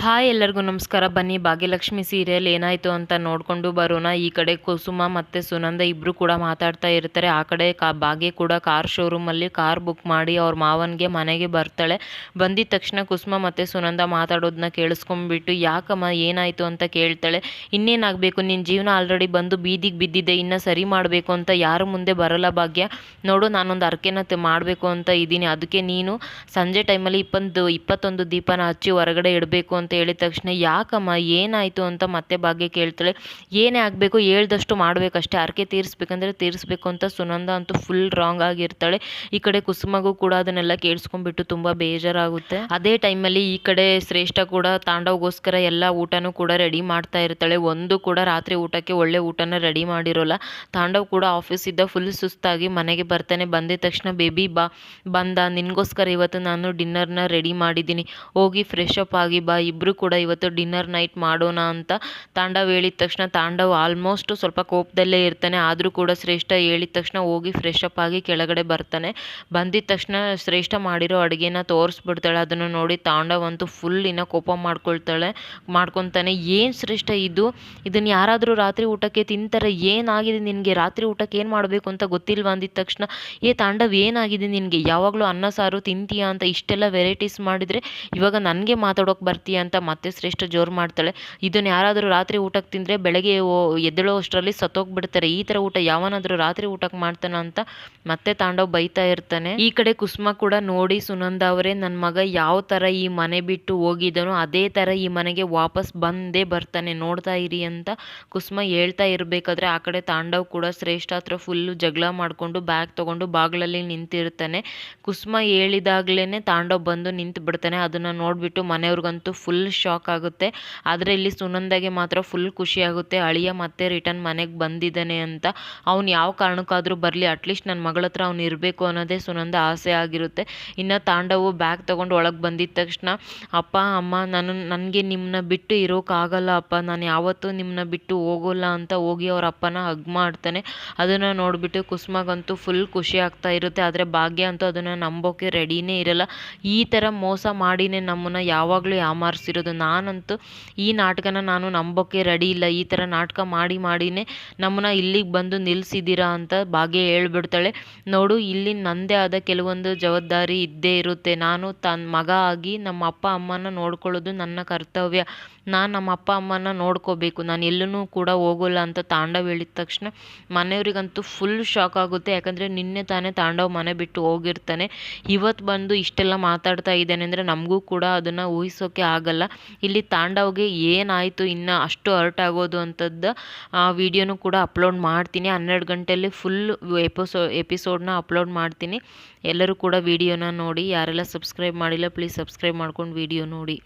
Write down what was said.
Hi ಎಲ್ಲರಿಗೂ ನಮಸ್ಕಾರ. ಬನ್ನಿ ಭಾಗ್ಯಲಕ್ಷ್ಮಿ ಸೀರಿಯಲ್ ಏನಾಯಿತು ಅಂತ ನೋಡಿಕೊಂಡು ಬರೋಣ. ಈ ಕಡೆ ಕುಸುಮ ಮತ್ತು ಸುನಂದ ಇಬ್ಬರು ಕೂಡ ಮಾತಾಡ್ತಾ ಇರ್ತಾರೆ. ಆ ಕಡೆ ಭಾಗ್ಯ ಕೂಡ ಕಾರ್ ಶೋರೂಮಲ್ಲಿ ಕಾರ್ ಬುಕ್ ಮಾಡಿ ಅವ್ರ ಮಾವನಿಗೆ ಮನೆಗೆ ಬರ್ತಾಳೆ. ಬಂದಿದ್ದ ತಕ್ಷಣ ಕುಸುಮ ಮತ್ತು ಸುನಂದ ಮಾತಾಡೋದನ್ನ ಕೇಳಿಸ್ಕೊಂಡ್ಬಿಟ್ಟು ಯಾಕಮ್ಮ ಏನಾಯಿತು ಅಂತ ಕೇಳ್ತಾಳೆ. ಇನ್ನೇನಾಗಬೇಕು, ನಿನ್ನ ಜೀವನ ಆಲ್ರೆಡಿ ಬಂದು ಬೀದಿಗೆ ಬಿದ್ದಿದೆ, ಇನ್ನು ಸರಿ ಮಾಡಬೇಕು ಅಂತ ಯಾರು ಮುಂದೆ ಬರಲ್ಲ ಭಾಗ್ಯ. ನೋಡು, ನಾನೊಂದು ಅರ್ಕೆನ ಮಾಡಬೇಕು ಅಂತ ಇದ್ದೀನಿ, ಅದಕ್ಕೆ ನೀನು ಸಂಜೆ ಟೈಮಲ್ಲಿ 21 ದೀಪನ ಹಚ್ಚಿ ಹೊರಗಡೆ ಇಡಬೇಕು ಅಂತ ಹೇಳಿದ ತಕ್ಷಣ ಯಾಕಮ್ಮ ಏನಾಯಿತು ಅಂತ ಮತ್ತೆ ಭಾಗ್ಯ ಕೇಳ್ತಾಳೆ. ಏನೇ ಆಗಬೇಕು ಹೇಳ್ದಷ್ಟು ಮಾಡಬೇಕಷ್ಟೇ, ಹರಕೆ ತೀರಿಸ್ಬೇಕಂದ್ರೆ ತೀರಿಸ್ಬೇಕು ಅಂತ ಸುನಂದ ಅಂತೂ ಫುಲ್ ರಾಂಗ್ ಆಗಿರ್ತಾಳೆ. ಈ ಕಡೆ ಕುಸುಮಗೂ ಕೂಡ ಅದನ್ನೆಲ್ಲ ಕೇಳಿಸ್ಕೊಂಡ್ಬಿಟ್ಟು ತುಂಬ ಬೇಜಾರಾಗುತ್ತೆ. ಅದೇ ಟೈಮಲ್ಲಿ ಈ ಕಡೆ ಶ್ರೇಷ್ಠ ಕೂಡ ತಾಂಡವ್ಗೋಸ್ಕರ ಎಲ್ಲ ಊಟನೂ ಕೂಡ ರೆಡಿ ಮಾಡ್ತಾ ಇರ್ತಾಳೆ. ಒಂದು ಕೂಡ ರಾತ್ರಿ ಊಟಕ್ಕೆ ಒಳ್ಳೆ ಊಟನ ರೆಡಿ ಮಾಡಿರೋಲ್ಲ. ತಾಂಡವ್ ಕೂಡ ಆಫೀಸಿಂದ ಫುಲ್ ಸುಸ್ತಾಗಿ ಮನೆಗೆ ಬರ್ತಾನೆ. ಬಂದಿದ ತಕ್ಷಣ ಬೇಬಿ ಬಂದ, ನಿನಗೋಸ್ಕರ ಇವತ್ತು ನಾನು ಡಿನ್ನರ್ನ ರೆಡಿ ಮಾಡಿದ್ದೀನಿ, ಹೋಗಿ ಫ್ರೆಶ್ ಅಪ್ ಆಗಿ ಬಾ, ಇಬ್ಬರು ಕೂಡ ಇವತ್ತು ಡಿನ್ನರ್ ನೈಟ್ ಮಾಡೋಣ ಅಂತ ತಾಂಡವ್ ಹೇಳಿದ ತಕ್ಷಣ ತಾಂಡವ್ ಆಲ್ಮೋಸ್ಟ್ ಸ್ವಲ್ಪ ಕೋಪದಲ್ಲೇ ಇರ್ತಾನೆ. ಆದರೂ ಕೂಡ ಶ್ರೇಷ್ಠ ಹೇಳಿದ ತಕ್ಷಣ ಹೋಗಿ ಫ್ರೆಶ್ ಅಪ್ ಆಗಿ ಕೆಳಗಡೆ ಬರ್ತಾನೆ. ಬಂದಿದ ತಕ್ಷಣ ಶ್ರೇಷ್ಠ ಮಾಡಿರೋ ಅಡುಗೆನ ತೋರಿಸ್ಬಿಡ್ತಾಳೆ. ಅದನ್ನು ನೋಡಿ ತಾಂಡವ್ ಅಂತೂ ಫುಲ್ ಇನ್ನು ಕೋಪ ಮಾಡ್ಕೊತಾನೆ. ಏನು ಶ್ರೇಷ್ಠ ಇದನ್ನು ಯಾರಾದರೂ ರಾತ್ರಿ ಊಟಕ್ಕೆ ತಿಂತಾರೆ? ಏನಾಗಿದೆ ನಿನಗೆ? ರಾತ್ರಿ ಊಟಕ್ಕೆ ಏನು ಮಾಡಬೇಕು ಅಂತ ಗೊತ್ತಿಲ್ವಾ ಅಂದಿದ ತಕ್ಷಣ ತಾಂಡವ್ ಏನಾಗಿದೆ ನಿನಗೆ? ಯಾವಾಗಲೂ ಅನ್ನ ಸಾರು ತಿಂತೀಯಾ ಅಂತ ಇಷ್ಟೆಲ್ಲ ವೆರೈಟೀಸ್ ಮಾಡಿದರೆ ಇವಾಗ ನನಗೆ ಮಾತಾಡೋಕೆ ಬರ್ತೀಯ ಅಂತ ಮತ್ತೆ ಶ್ರೇಷ್ಠ ಜೋರು ಮಾಡ್ತಾಳೆ. ಇದನ್ನು ಯಾರಾದರೂ ರಾತ್ರಿ ಊಟಕ್ಕೆ ತಿಂದರೆ ಬೆಳಗ್ಗೆ ಎದ್ದೇಳೋ ಅಷ್ಟರಲ್ಲಿ ಸತ್ತೋಗ್ಬಿಡ್ತಾರೆ, ಈ ಥರ ಊಟ ಯಾವನಾದರೂ ರಾತ್ರಿ ಊಟಕ್ಕೆ ಮಾಡ್ತಾನ ಅಂತ ಮತ್ತೆ ತಾಂಡವ್ ಬೈತಾ ಇರ್ತಾನೆ. ಈ ಕಡೆ ಕುಸುಮ ಕೂಡ ನೋಡಿ, ಸುನಂದ ಅವರೇ, ನನ್ನ ಮಗ ಯಾವ ಥರ ಈ ಮನೆ ಬಿಟ್ಟು ಹೋಗಿದ್ದನೋ ಅದೇ ಥರ ಈ ಮನೆಗೆ ವಾಪಸ್ ಬಂದೇ ಬರ್ತಾನೆ, ನೋಡ್ತಾ ಇರಿ ಅಂತ ಕುಸುಮ ಹೇಳ್ತಾ ಇರಬೇಕಾದ್ರೆ ಆ ಕಡೆ ತಾಂಡವ್ ಕೂಡ ಶ್ರೇಷ್ಠ ಹತ್ರ ಫುಲ್ಲು ಜಗಳ ಮಾಡಿಕೊಂಡು ಬ್ಯಾಗ್ ತೊಗೊಂಡು ಬಾಗಿಲಲ್ಲಿ ನಿಂತಿರ್ತಾನೆ. ಕುಸುಮ ಹೇಳಿದಾಗ್ಲೇ ತಾಂಡವ್ ಬಂದು ನಿಂತು ಬಿಡ್ತಾನೆ. ಅದನ್ನು ನೋಡಿಬಿಟ್ಟು ಮನೆಯವ್ರಿಗಂತೂ ಫುಲ್ ಶಾಕ್ ಆಗುತ್ತೆ. ಆದರೆ ಇಲ್ಲಿ ಸುನಂದಾಗೆ ಮಾತ್ರ ಫುಲ್ ಖುಷಿ ಆಗುತ್ತೆ, ಅಳಿಯ ಮತ್ತೆ ರಿಟರ್ನ್ ಮನೆಗೆ ಬಂದಿದ್ದಾನೆ ಅಂತ. ಅವ್ನು ಯಾವ ಕಾರಣಕ್ಕಾದರೂ ಬರಲಿ, ಅಟ್ಲೀಸ್ಟ್ ನನ್ನ ಮಗಳ ಹತ್ರ ಅವ್ನು ಇರಬೇಕು ಅನ್ನೋದೇ ಸುನಂದ ಆಸೆ ಆಗಿರುತ್ತೆ. ಇನ್ನು ತಾಂಡವು ಬ್ಯಾಗ್ ತೊಗೊಂಡು ಒಳಗೆ ಬಂದಿದ್ದ ತಕ್ಷಣ ಅಪ್ಪ ಅಮ್ಮ, ನನಗೆ ನಿಮ್ಮನ್ನ ಬಿಟ್ಟು ಇರೋಕ್ಕಾಗಲ್ಲ ಅಪ್ಪ, ನಾನು ಯಾವತ್ತೂ ನಿಮ್ಮನ್ನ ಬಿಟ್ಟು ಹೋಗೋಲ್ಲ ಅಂತ ಹೋಗಿ ಅವ್ರ ಅಪ್ಪನ ಹಗ್ ಮಾಡ್ತಾನೆ. ಅದನ್ನು ನೋಡಿಬಿಟ್ಟು ಕುಸುಮಗಂತೂ ಫುಲ್ ಖುಷಿ ಆಗ್ತಾ ಇರುತ್ತೆ. ಆದರೆ ಭಾಗ್ಯ ಅಂತೂ ಅದನ್ನು ನಂಬೋಕೆ ರೆಡಿನೇ ಇರಲ್ಲ. ಈ ಥರ ಮೋಸ ಮಾಡಿನೇ ನಮ್ಮನ್ನು ಯಾವಾಗಲೂ ಯಾಮಾರಿಸಿರೋದು, ನಾನಂತೂ ಈ ನಾಟಕನ ನಾನು ನಂಬೋಕ್ಕೆ ರೆಡಿ ಇಲ್ಲ, ಈ ಥರ ನಾಟಕ ಮಾಡಿನೇ ನಮ್ಮನ್ನ ಇಲ್ಲಿಗೆ ಬಂದು ನಿಲ್ಲಿಸಿದ್ದೀರಾ ಅಂತ ಭಾಗ್ಯ ಹೇಳ್ಬಿಡ್ತಾಳೆ. ನೋಡು, ಇಲ್ಲಿ ನನ್ನದೇ ಆದ ಕೆಲವೊಂದು ಜವಾಬ್ದಾರಿ ಇದ್ದೇ ಇರುತ್ತೆ. ನಾನು ತನ್ನ ಮಗ ಆಗಿ ನಮ್ಮ ಅಪ್ಪ ಅಮ್ಮನ ನೋಡ್ಕೊಳ್ಳೋದು ನನ್ನ ಕರ್ತವ್ಯ, ನಾನು ನಮ್ಮ ಅಪ್ಪ ಅಮ್ಮನ ನೋಡ್ಕೋಬೇಕು, ನಾನು ಎಲ್ಲೂ ಕೂಡ ಹೋಗೋಲ್ಲ ಅಂತ ತಾಂಡವ್ ಹೇಳಿದ ತಕ್ಷಣ ಮನೆಯವರಿಗಂತೂ ಫುಲ್ ಶಾಕ್ ಆಗುತ್ತೆ. ಯಾಕಂದರೆ ನಿನ್ನೆ ತಾನೇ ತಾಂಡವ್ ಮನೆ ಬಿಟ್ಟು ಹೋಗಿರ್ತಾನೆ, ಇವತ್ತು ಬಂದು ಇಷ್ಟೆಲ್ಲ ಮಾತಾಡ್ತಾ ಇದ್ದಾನೆ ಅಂದರೆ ನಮಗೂ ಕೂಡ ಅದನ್ನು ಊಹಿಸೋಕೆ ಆಗಲ್ಲ. ಇಲ್ಲಿ ತಾಂಡವ್ಗೆ ಏನಾಯಿತು ಇನ್ನು ಅಷ್ಟು ಹರ್ಟ್ ಆಗೋದು ಅಂಥದ್ದು ವಿಡಿಯೋನು ಕೂಡ ಅಪ್ಲೋಡ್ ಮಾಡ್ತೀನಿ. 12 ಗಂಟೆಯಲ್ಲಿ ಫುಲ್ ಎಪಿಸೋಡ್ನ ಅಪ್ಲೋಡ್ ಮಾಡ್ತೀನಿ. ಎಲ್ಲರೂ ಕೂಡ ವಿಡಿಯೋನ ನೋಡಿ. ಯಾರೆಲ್ಲ ಸಬ್ಸ್ಕ್ರೈಬ್ ಮಾಡಿಲ್ಲ ಪ್ಲೀಸ್ ಸಬ್ಸ್ಕ್ರೈಬ್ ಮಾಡ್ಕೊಂಡು ವಿಡಿಯೋ ನೋಡಿ.